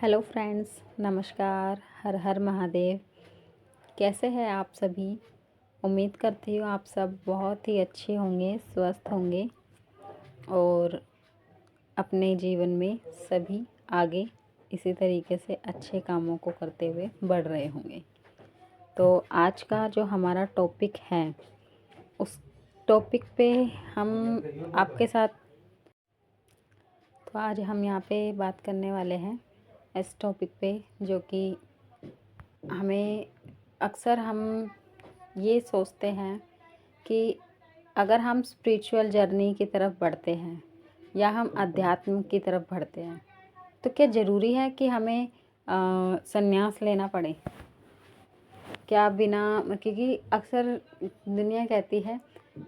Hello friends, नमस्कार। हर हर महादेव। कैसे हैं आप सभी? उम्मीद करती हूँ आप सब बहुत ही अच्छे होंगे, स्वस्थ होंगे और अपने जीवन में सभी आगे इसी तरीके से अच्छे कामों को करते हुए बढ़ रहे होंगे। तो आज का जो हमारा टॉपिक है, उस टॉपिक पे हम आपके साथ तो आज हम यहाँ पे बात करने वाले हैं इस टॉपिक पे, जो कि हमें अक्सर हम ये सोचते हैं कि अगर हम स्पिरिचुअल जर्नी की तरफ बढ़ते हैं या हम अध्यात्म की तरफ बढ़ते हैं तो क्या ज़रूरी है कि हमें संन्यास लेना पड़े? क्या बिना, क्योंकि अक्सर दुनिया कहती है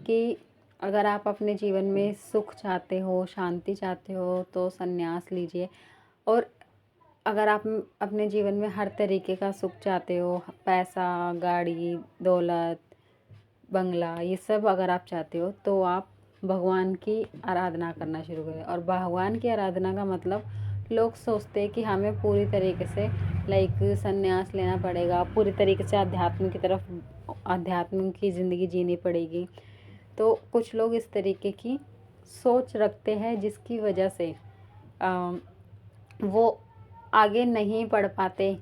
कि अगर आप अपने जीवन में सुख चाहते हो, शांति चाहते हो तो संन्यास लीजिए, और अगर आप अपने जीवन में हर तरीके का सुख चाहते हो, पैसा, गाड़ी, दौलत, बंगला, ये सब अगर आप चाहते हो तो आप भगवान की आराधना करना शुरू करें। और भगवान की आराधना का मतलब लोग सोचते हैं कि हमें पूरी तरीके से संन्यास लेना पड़ेगा, पूरी तरीके से अध्यात्म की ज़िंदगी जीनी पड़ेगी। तो कुछ लोग इस तरीके की सोच रखते हैं जिसकी वजह से वो आगे नहीं बढ़ पाते,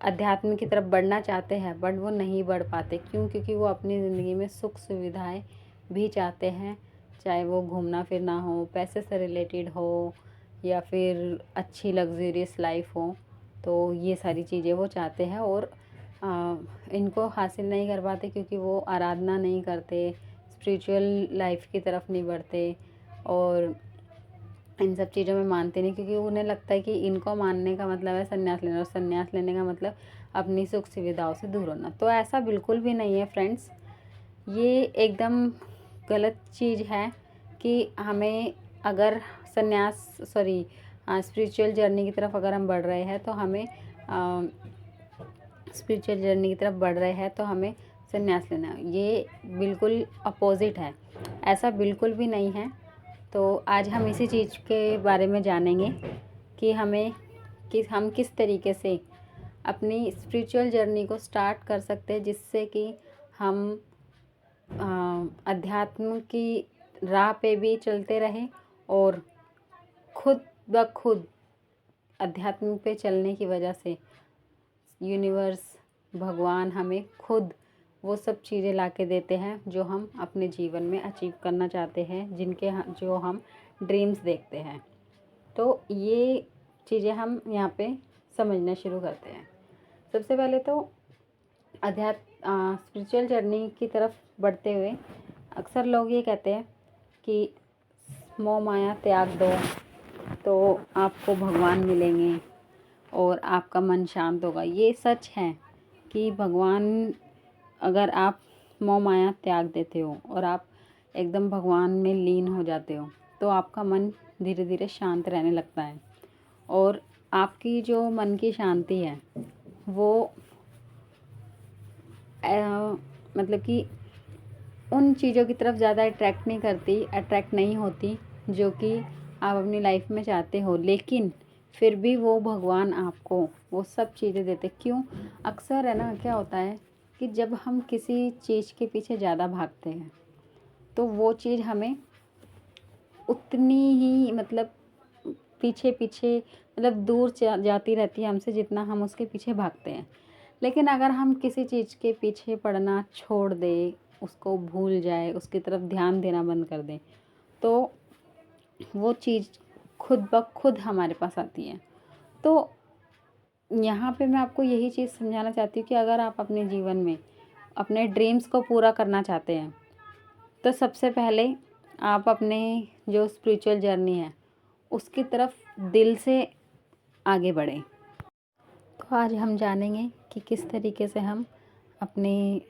अध्यात्म की तरफ बढ़ना चाहते हैं बट वो नहीं बढ़ पाते। क्यों? क्योंकि वो अपनी ज़िंदगी में सुख सुविधाएं भी चाहते हैं, चाहे वो घूमना फिरना हो, पैसे से रिलेटेड हो, या फिर अच्छी लग्जरियस लाइफ हो। तो ये सारी चीज़ें वो चाहते हैं और इनको हासिल नहीं कर पाते क्योंकि वो आराधना नहीं करते, स्पिरिचुअल लाइफ की तरफ नहीं बढ़ते और इन सब चीज़ों में मानते नहीं, क्योंकि उन्हें लगता है कि इनको मानने का मतलब है संन्यास लेना, और संन्यास लेने का मतलब अपनी सुख सुविधाओं से दूर होना। तो ऐसा बिल्कुल भी नहीं है फ्रेंड्स, ये एकदम गलत चीज़ है कि हमें अगर स्पिरिचुअल जर्नी की तरफ अगर हम बढ़ रहे हैं तो हमें संन्यास लेना है। ये बिल्कुल अपोजिट है, ऐसा बिल्कुल भी नहीं है। तो आज हम इसी चीज़ के बारे में जानेंगे कि हम किस तरीके से अपनी स्पिरिचुअल जर्नी को स्टार्ट कर सकते हैं, जिससे कि हम अध्यात्म की राह पे भी चलते रहें और खुद ब खुद अध्यात्म पे चलने की वजह से यूनिवर्स, भगवान हमें खुद वो सब चीज़ें ला के देते हैं जो हम अपने जीवन में अचीव करना चाहते हैं, जो हम ड्रीम्स देखते हैं। तो ये चीज़ें हम यहाँ पे समझना शुरू करते हैं। सबसे पहले तो स्पिरिचुअल जर्नी की तरफ बढ़ते हुए अक्सर लोग ये कहते हैं कि मोह माया त्याग दो तो आपको भगवान मिलेंगे और आपका मन शांत होगा। ये सच है कि अगर आप मोह माया त्याग देते हो और आप एकदम भगवान में लीन हो जाते हो तो आपका मन धीरे धीरे शांत रहने लगता है, और आपकी जो मन की शांति है वो मतलब कि उन चीज़ों की तरफ ज़्यादा अट्रैक्ट नहीं होती जो कि आप अपनी लाइफ में चाहते हो, लेकिन फिर भी वो भगवान आपको वो सब चीज़ें देते। क्यों? अक्सर है ना, क्या होता है कि जब हम किसी चीज़ के पीछे ज़्यादा भागते हैं तो वो चीज़ हमें उतनी ही पीछे पीछे दूर जाती रहती है हमसे, जितना हम उसके पीछे भागते हैं। लेकिन अगर हम किसी चीज़ के पीछे पड़ना छोड़ दें, उसको भूल जाए, उसकी तरफ ध्यान देना बंद कर दें, तो वो चीज़ खुद ब खुद हमारे पास आती है। तो यहाँ पे मैं आपको यही चीज़ समझाना चाहती हूँ कि अगर आप अपने जीवन में अपने ड्रीम्स को पूरा करना चाहते हैं तो सबसे पहले आप अपने जो स्पिरिचुअल जर्नी है उसकी तरफ दिल से आगे बढ़ें। तो आज हम जानेंगे कि किस तरीके से हम अपने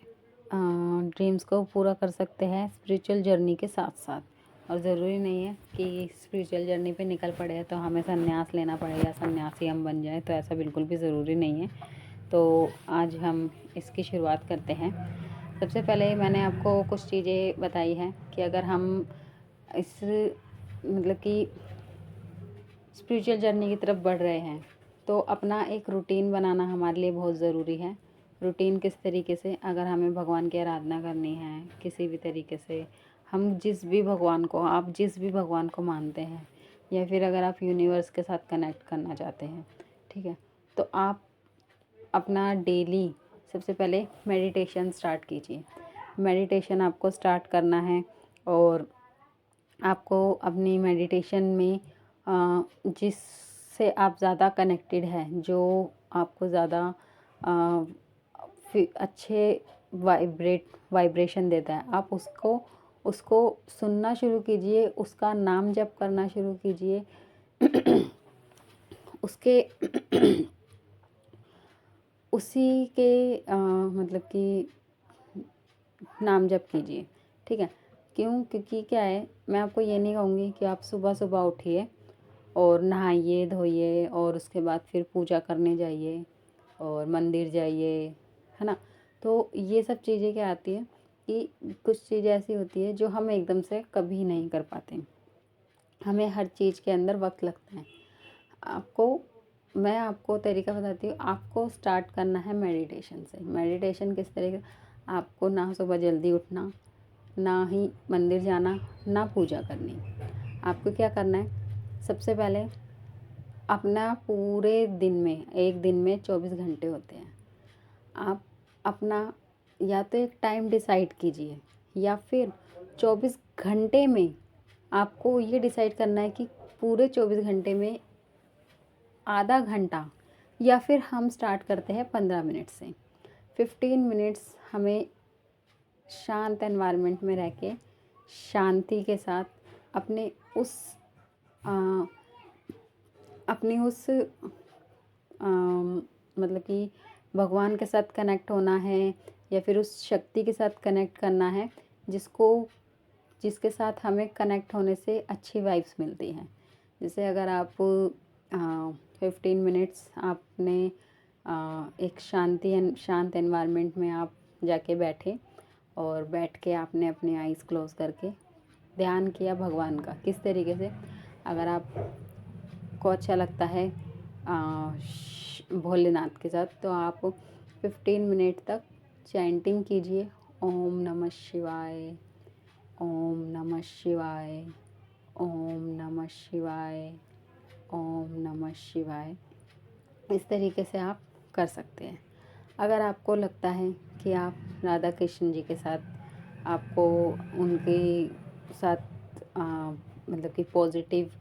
ड्रीम्स को पूरा कर सकते हैं स्पिरिचुअल जर्नी के साथ साथ। और ज़रूरी नहीं है कि स्पिरिचुअल जर्नी पे निकल पड़े तो हमें संन्यास लेना पड़ेगा, सन्यासी हम बन जाए, तो ऐसा बिल्कुल भी ज़रूरी नहीं है। तो आज हम इसकी शुरुआत करते हैं। सबसे पहले मैंने आपको कुछ चीज़ें बताई हैं कि अगर हम इस कि स्पिरिचुअल जर्नी की तरफ बढ़ रहे हैं तो अपना एक रूटीन बनाना हमारे लिए बहुत ज़रूरी है। रूटीन किस तरीके से, अगर हमें भगवान की आराधना करनी है किसी भी तरीके से, हम आप जिस भी भगवान को मानते हैं, या फिर अगर आप यूनिवर्स के साथ कनेक्ट करना चाहते हैं, ठीक है, तो आप अपना डेली सबसे पहले मेडिटेशन स्टार्ट कीजिए। मेडिटेशन आपको स्टार्ट करना है, और आपको अपनी मेडिटेशन में जिससे आप ज़्यादा कनेक्टेड हैं, जो आपको ज़्यादा अच्छे वाइब्रेशन देता है, आप उसको सुनना शुरू कीजिए, उसका नाम जप करना शुरू कीजिए, उसके उसी के मतलब कि नाम जप कीजिए, ठीक है। क्योंकि क्या है, मैं आपको ये नहीं कहूँगी कि आप सुबह सुबह उठिए और नहाइए धोइए और उसके बाद फिर पूजा करने जाइए और मंदिर जाइए, है ना। तो ये सब चीज़ें क्या आती है कि कुछ चीज़ें ऐसी होती है जो हम एकदम से कभी नहीं कर पाते, हमें हर चीज़ के अंदर वक्त लगता है। मैं आपको तरीका बताती हूँ। आपको स्टार्ट करना है मेडिटेशन से। मेडिटेशन किस तरीके, आपको ना सुबह जल्दी उठना, ना ही मंदिर जाना, ना पूजा करनी। आपको क्या करना है, सबसे पहले अपना पूरे दिन में, एक दिन में 24 घंटे होते हैं, आप अपना या तो एक टाइम डिसाइड कीजिए, या फिर 24 घंटे में आपको ये डिसाइड करना है कि पूरे 24 घंटे में आधा घंटा, या फिर हम स्टार्ट करते हैं 15 मिनट से। 15 मिनट्स हमें शांत एनवायरनमेंट में रह के शांति के साथ अपने उस आ, अपनी उस मतलब कि भगवान के साथ कनेक्ट होना है, या फिर उस शक्ति के साथ कनेक्ट करना है जिसके साथ हमें कनेक्ट होने से अच्छी वाइब्स मिलती हैं। जैसे अगर आप 15 मिनट्स आपने एक शांत एनवायरनमेंट में आप जाके बैठे, और बैठ के आपने अपने आइज़ क्लोज करके ध्यान किया भगवान का। किस तरीके से, अगर आपको अच्छा लगता है भोलेनाथ के साथ, तो आप 15 मिनट तक चैंटिंग कीजिए, ओम नमः शिवाय, ओम नमः शिवाय, ओम नमः शिवाय, ओम नमः शिवाय। इस तरीके से आप कर सकते हैं। अगर आपको लगता है कि आप राधा कृष्ण जी के साथ, आपको उनके साथ मतलब कि पॉजिटिव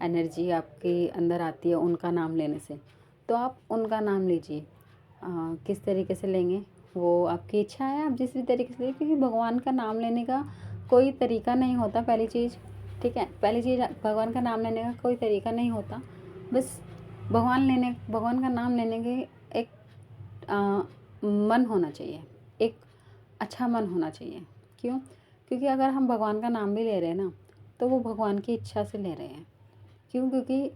एनर्जी आपके अंदर आती है उनका नाम लेने से, तो आप उनका नाम लीजिए। किस तरीके से लेंगे वो आपकी इच्छा है, आप जिस भी तरीके से लें, क्योंकि भगवान का नाम लेने का कोई तरीका नहीं होता, पहली चीज़, ठीक है। पहली चीज़, भगवान का नाम लेने का कोई तरीका नहीं होता, बस भगवान का नाम लेने के एक मन होना चाहिए, एक अच्छा मन होना चाहिए। क्यों? क्योंकि अगर हम भगवान का नाम भी ले रहे हैं ना, तो वो भगवान की इच्छा से ले रहे हैं। क्यों? क्योंकि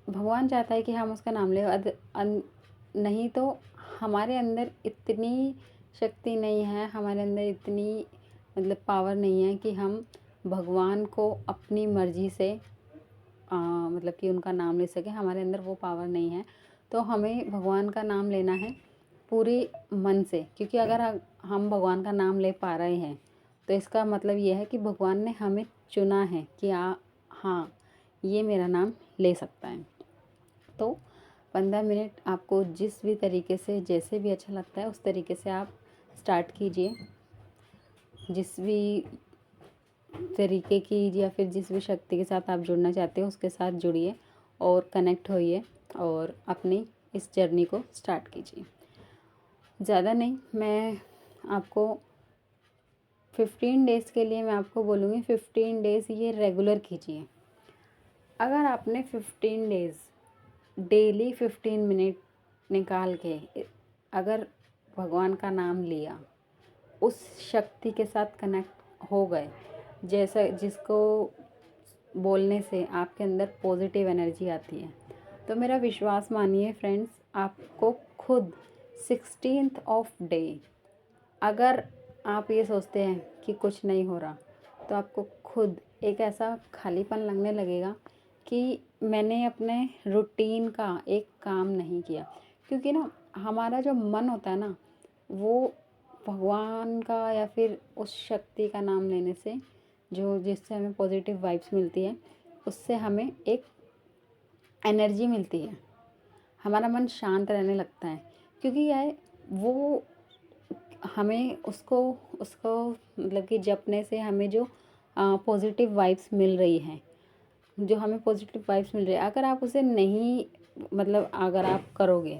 भगवान चाहता है कि हम उसका नाम लें। नहीं तो हमारे अंदर इतनी शक्ति नहीं है, हमारे अंदर इतनी मतलब पावर नहीं है कि हम भगवान को अपनी मर्ज़ी से मतलब कि उनका नाम ले सकें। हमारे अंदर वो पावर नहीं है। तो हमें भगवान का नाम लेना है पूरे मन से, क्योंकि अगर हम भगवान का नाम ले पा रहे हैं, तो इसका मतलब ये है कि भगवान ने हमें चुना है कि हाँ, ये मेरा नाम ले सकता है। तो 15 मिनट आपको जिस भी तरीके से, जैसे भी अच्छा लगता है, उस तरीके से आप स्टार्ट कीजिए। जिस भी तरीके की या फिर जिस भी शक्ति के साथ आप जुड़ना चाहते हो उसके साथ जुड़िए और कनेक्ट होइए, और अपनी इस जर्नी को स्टार्ट कीजिए। ज़्यादा नहीं, मैं आपको 15 डेज़ के लिए मैं आपको बोलूँगी, 15 डेज़ ये रेगुलर कीजिए। अगर आपने 15 डेज़ डेली 15 मिनट निकाल के अगर भगवान का नाम लिया, उस शक्ति के साथ कनेक्ट हो गए, जैसा जिसको बोलने से आपके अंदर पॉजिटिव एनर्जी आती है, तो मेरा विश्वास मानिए फ्रेंड्स, आपको खुद 16th ऑफ डे, अगर आप ये सोचते हैं कि कुछ नहीं हो रहा, तो आपको खुद एक ऐसा खालीपन लगने लगेगा कि मैंने अपने रूटीन का एक काम नहीं किया, क्योंकि ना हमारा जो मन होता है ना, वो भगवान का या फिर उस शक्ति का नाम लेने से, जो जिससे हमें पॉजिटिव वाइब्स मिलती है, उससे हमें एक एनर्जी मिलती है, हमारा मन शांत रहने लगता है। क्योंकि क्या है, वो हमें उसको उसको मतलब कि जपने से हमें जो पॉजिटिव वाइब्स मिल रही हैं, जो हमें पॉजिटिव वाइब्स मिल रही है, अगर आप उसे नहीं, मतलब अगर आप करोगे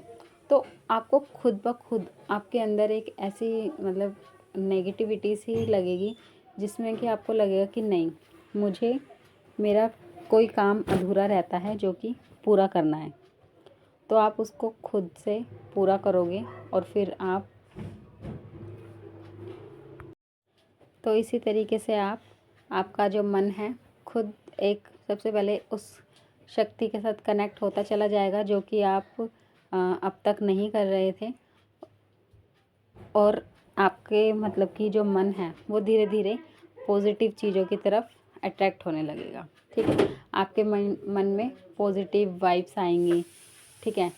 तो आपको खुद ब खुद आपके अंदर एक ऐसी मतलब नेगेटिविटी सी लगेगी, जिसमें कि आपको लगेगा कि नहीं, मुझे मेरा कोई काम अधूरा रहता है जो कि पूरा करना है। तो आप उसको खुद से पूरा करोगे, और फिर आप, तो इसी तरीके से आपका जो मन है खुद एक सबसे पहले उस शक्ति के साथ कनेक्ट होता चला जाएगा, जो कि आप अब तक नहीं कर रहे थे। और आपके मतलब कि जो मन है वो धीरे धीरे पॉजिटिव चीज़ों की तरफ अट्रैक्ट होने लगेगा। ठीक है, आपके मन में पॉजिटिव वाइब्स आएंगी। ठीक है,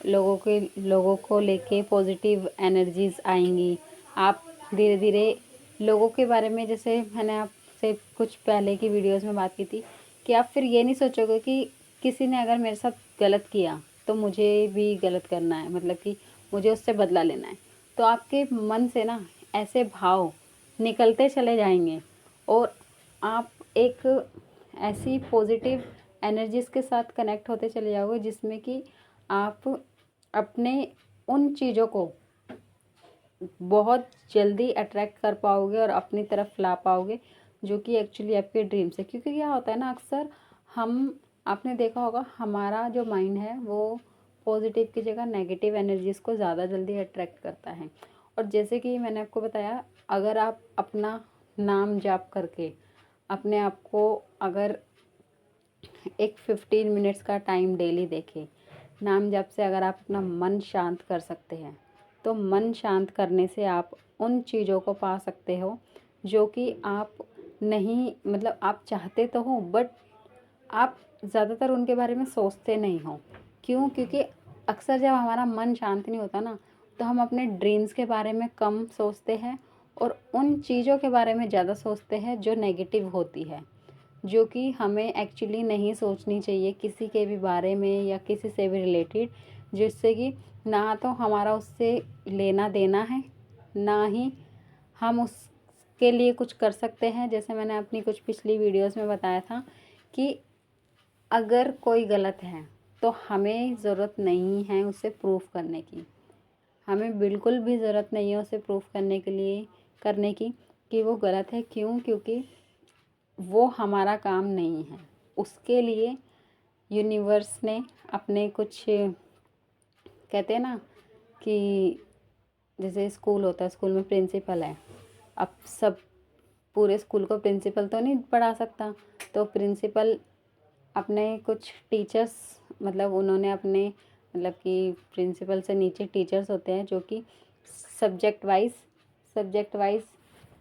लोगों को लेके पॉजिटिव एनर्जीज आएंगी। आप धीरे धीरे लोगों के बारे में, जैसे मैंने आपसे कुछ पहले की वीडियोस में बात की थी, कि आप फिर ये नहीं सोचोगे कि किसी ने अगर मेरे साथ गलत किया तो मुझे भी गलत करना है, मतलब कि मुझे उससे बदला लेना है। तो आपके मन से ना ऐसे भाव निकलते चले जाएंगे, और आप एक ऐसी पॉजिटिव एनर्जीज के साथ कनेक्ट होते चले जाओगे, जिसमें कि आप अपने उन चीज़ों को बहुत जल्दी अट्रैक्ट कर पाओगे और अपनी तरफ ला पाओगे, जो कि एक्चुअली आपके ड्रीम्स है। क्योंकि क्या होता है ना, अक्सर हम, आपने देखा होगा, हमारा जो माइंड है वो पॉजिटिव की जगह नेगेटिव एनर्जीज़ को ज़्यादा जल्दी अट्रैक्ट करता है। और जैसे कि मैंने आपको बताया, अगर आप अपना नाम जाप करके अपने आप को अगर एक 15 मिनट्स का टाइम डेली देखें, नाम जप से अगर आप अपना मन शांत कर सकते हैं, तो मन शांत करने से आप उन चीज़ों को पा सकते हो जो कि आप नहीं, मतलब आप चाहते तो हो, बट आप ज़्यादातर उनके बारे में सोचते नहीं हो। क्यों? क्योंकि अक्सर जब हमारा मन शांत नहीं होता ना, तो हम अपने ड्रीम्स के बारे में कम सोचते हैं, और उन चीज़ों के बारे में ज़्यादा सोचते हैं जो नेगेटिव होती है, जो कि हमें एक्चुअली नहीं सोचनी चाहिए किसी के भी बारे में या किसी से भी रिलेटेड, जिससे कि ना तो हमारा उससे लेना देना है, ना ही हम उसके लिए कुछ कर सकते हैं। जैसे मैंने अपनी कुछ पिछली वीडियोस में बताया था कि अगर कोई गलत है तो हमें ज़रूरत नहीं है उसे प्रूफ करने की, हमें बिल्कुल भी ज़रूरत नहीं है उसे प्रूफ करने की कि वो गलत है। क्यों? क्योंकि वो हमारा काम नहीं है। उसके लिए यूनिवर्स ने अपने कुछ, कहते हैं ना कि जैसे स्कूल होता है, स्कूल में प्रिंसिपल है, अब सब पूरे स्कूल को प्रिंसिपल तो नहीं पढ़ा सकता, तो प्रिंसिपल अपने कुछ टीचर्स, मतलब उन्होंने अपने, मतलब कि प्रिंसिपल से नीचे टीचर्स होते हैं जो कि सब्जेक्ट वाइज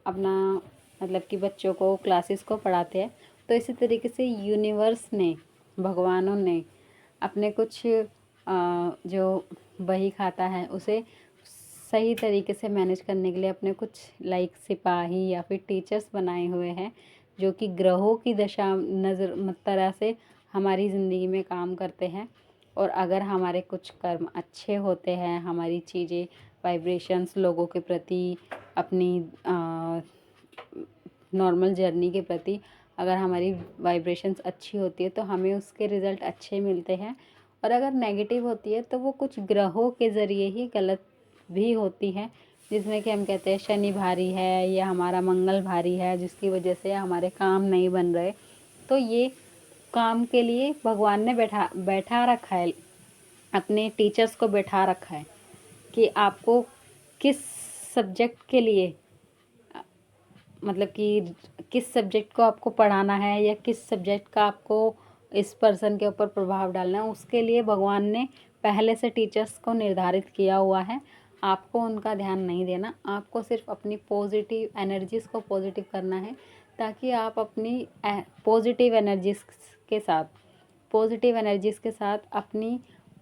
अपना, मतलब कि बच्चों को क्लासेस को पढ़ाते हैं। तो इसी तरीके से यूनिवर्स ने, भगवानों ने अपने कुछ जो बही खाता है उसे सही तरीके से मैनेज करने के लिए अपने कुछ लाइक सिपाही या फिर टीचर्स बनाए हुए हैं, जो कि ग्रहों की दशा नज़र तरह से हमारी ज़िंदगी में काम करते हैं। और अगर हमारे कुछ कर्म अच्छे होते हैं, हमारी चीज़ें, वाइब्रेशंस लोगों के प्रति, अपनी नॉर्मल जर्नी के प्रति अगर हमारी वाइब्रेशंस अच्छी होती है तो हमें उसके रिज़ल्ट अच्छे मिलते हैं। और अगर नेगेटिव होती है तो वो कुछ ग्रहों के ज़रिए ही गलत भी होती है, जिसमें कि हम कहते हैं शनि भारी है या हमारा मंगल भारी है, जिसकी वजह से हमारे काम नहीं बन रहे। तो ये काम के लिए भगवान ने बैठा रखा है, अपने टीचर्स को बैठा रखा है कि आपको किस सब्जेक्ट के लिए, मतलब कि किस सब्जेक्ट को आपको पढ़ाना है या किस सब्जेक्ट का आपको इस पर्सन के ऊपर प्रभाव डालना है, उसके लिए भगवान ने पहले से टीचर्स को निर्धारित किया हुआ है। आपको उनका ध्यान नहीं देना, आपको सिर्फ अपनी पॉजिटिव एनर्जीज़ को पॉजिटिव करना है, ताकि आप अपनी पॉजिटिव एनर्जीज़ के साथ पॉजिटिव एनर्जीज़ के साथ अपनी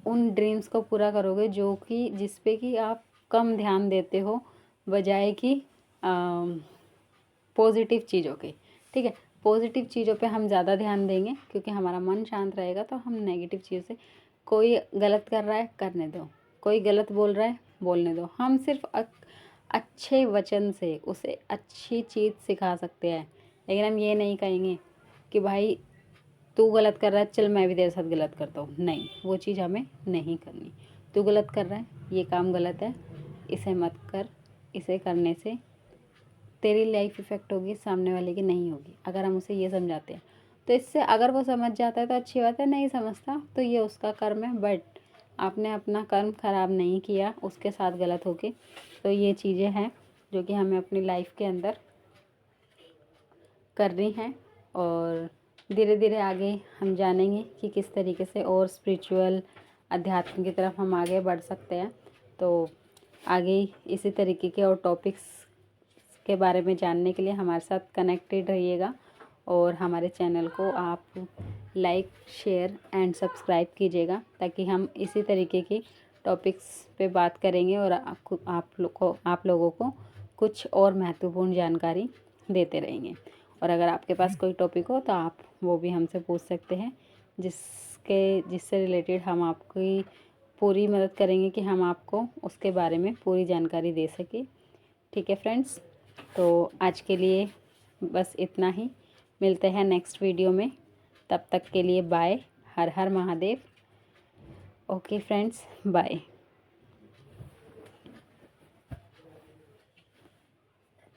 उन ड्रीम्स को पूरा करोगे जो कि जिस पे कि आप कम ध्यान देते हो बजाय कि पॉजिटिव चीज़ों के। ठीक है, पॉजिटिव चीज़ों पे हम ज़्यादा ध्यान देंगे क्योंकि हमारा मन शांत रहेगा, तो हम नेगेटिव चीज़ से, कोई गलत कर रहा है करने दो, कोई गलत बोल रहा है बोलने दो। हम सिर्फ अच्छे वचन से उसे अच्छी चीज़ सिखा सकते हैं, लेकिन हम ये नहीं कहेंगे कि भाई तू गलत कर रहा है चल मैं भी तेरे साथ गलत करता हूँ। नहीं, वो चीज़ हमें नहीं करनी। तू गलत कर रहा है, ये काम गलत है, इसे मत कर, इसे करने से तेरी लाइफ इफ़ेक्ट होगी, सामने वाले की नहीं होगी। अगर हम उसे ये समझाते हैं तो इससे अगर वो समझ जाता है तो अच्छी बात है, नहीं समझता तो ये उसका कर्म है, बट आपने अपना कर्म ख़राब नहीं किया उसके साथ गलत होके। तो ये चीज़ें हैं जो कि हमें अपनी लाइफ के अंदर करनी है, और धीरे धीरे आगे हम जानेंगे कि किस तरीके से और स्पिरिचुअल अध्यात्म की तरफ हम आगे बढ़ सकते हैं। तो आगे इसी तरीके के और टॉपिक्स के बारे में जानने के लिए हमारे साथ कनेक्टेड रहिएगा, और हमारे चैनल को आप लाइक शेयर एंड सब्सक्राइब कीजिएगा, ताकि हम इसी तरीके की टॉपिक्स पे बात करेंगे और आप लोगों को कुछ और महत्वपूर्ण जानकारी देते रहेंगे। और अगर आपके पास कोई टॉपिक हो तो आप वो भी हमसे पूछ सकते हैं, जिससे रिलेटेड हम आपकी पूरी मदद करेंगे कि हम आपको उसके बारे में पूरी जानकारी दे सकें। ठीक है फ्रेंड्स, तो आज के लिए बस इतना ही। मिलते हैं नेक्स्ट वीडियो में, तब तक के लिए bye. Har Har Mahadev. Okay friends, bye.